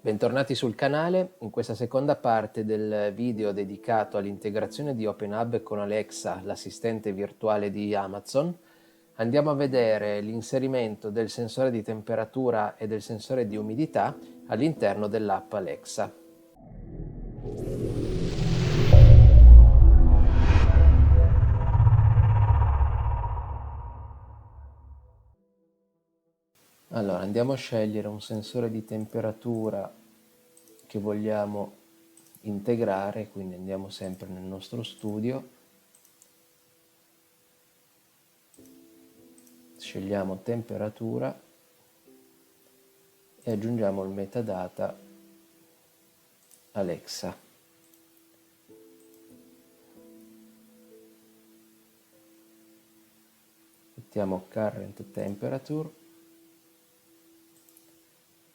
Bentornati sul canale. In questa seconda parte del video dedicato all'integrazione di OpenHub con Alexa, l'assistente virtuale di Amazon, andiamo a vedere l'inserimento del sensore di temperatura e del sensore di umidità all'interno dell'app Alexa. Allora, andiamo a scegliere un sensore di temperatura che vogliamo integrare, quindi andiamo sempre nel nostro studio, scegliamo temperatura e aggiungiamo il metadata Alexa. Mettiamo current temperature,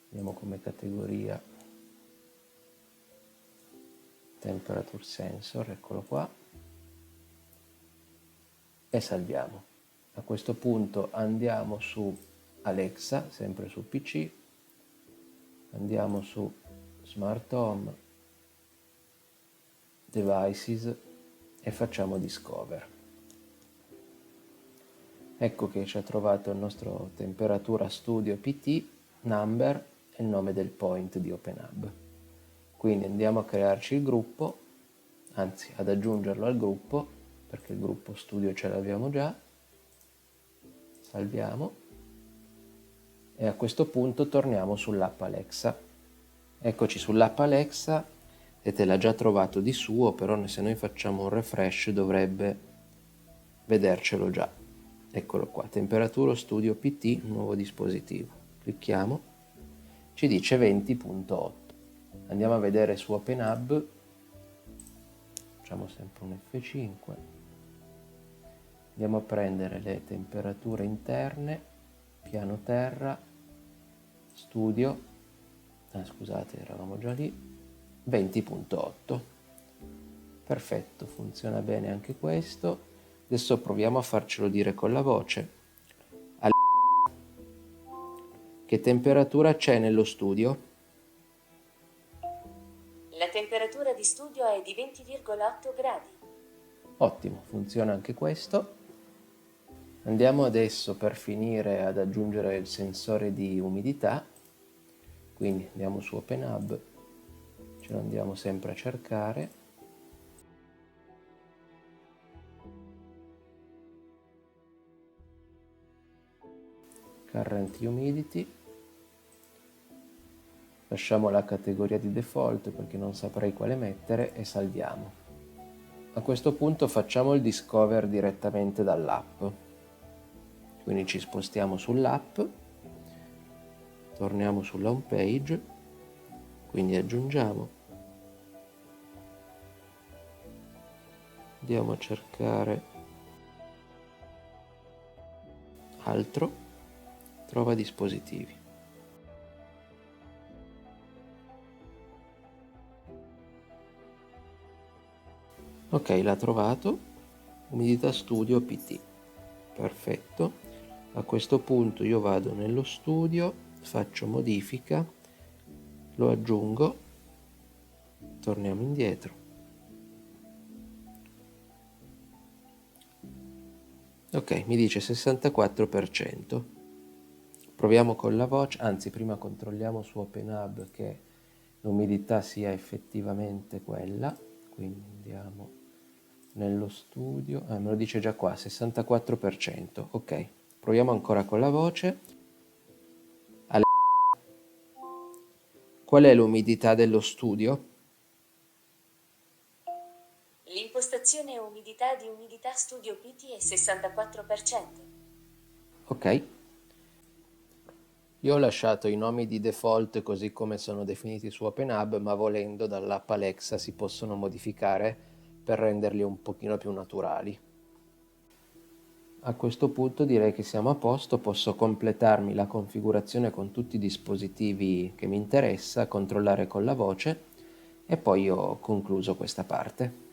diamo come categoria temperature sensor, eccolo qua, e salviamo. A questo punto andiamo su Alexa, sempre su PC, andiamo su Smart Home, Devices e facciamo Discover. Ecco che ci ha trovato il nostro temperatura studio PT, number e il nome del point di OpenHub. Quindi andiamo a crearci il gruppo, anzi ad aggiungerlo al gruppo, perché il gruppo studio ce l'abbiamo già. Salviamo e a questo punto torniamo sull'app Alexa. Eccoci sull'app Alexa, vedete l'ha già trovato di suo, però se noi facciamo un refresh dovrebbe vedercelo già. Eccolo qua, temperatura studio PT, nuovo dispositivo. Clicchiamo, ci dice 20.8. Andiamo a vedere su OpenHub, facciamo sempre un F5. Andiamo a prendere le temperature interne, piano terra, studio, scusate, eravamo già lì, 20.8. Perfetto, funziona bene anche questo. Adesso proviamo a farcelo dire con la voce. Che temperatura c'è nello studio? La temperatura di studio è di 20,8 gradi. Ottimo, funziona anche questo. Andiamo adesso per finire ad aggiungere il sensore di umidità, quindi andiamo su OpenHub, ce lo andiamo sempre a cercare, Current Humidity, lasciamo la categoria di default perché non saprei quale mettere e salviamo. A questo punto facciamo il discover direttamente dall'app. Quindi ci spostiamo sull'app, torniamo sulla home page, quindi aggiungiamo, andiamo a cercare altro, trova dispositivi. Ok, l'ha trovato, umidità studio PT, perfetto. A questo punto io vado nello studio, faccio modifica, lo aggiungo, torniamo indietro. Ok, mi dice 64%. Proviamo con la voce, anzi prima controlliamo su OpenHub che l'umidità sia effettivamente quella, quindi andiamo nello studio, me lo dice già qua, 64%, ok. Proviamo ancora con la voce. Qual è l'umidità dello studio? L'impostazione umidità di umidità studio PT è 64%. Ok. Io ho lasciato i nomi di default così come sono definiti su OpenHub, ma volendo dall'app Alexa si possono modificare per renderli un pochino più naturali. A questo punto direi che siamo a posto, posso completarmi la configurazione con tutti i dispositivi che mi interessa, controllare con la voce e poi ho concluso questa parte.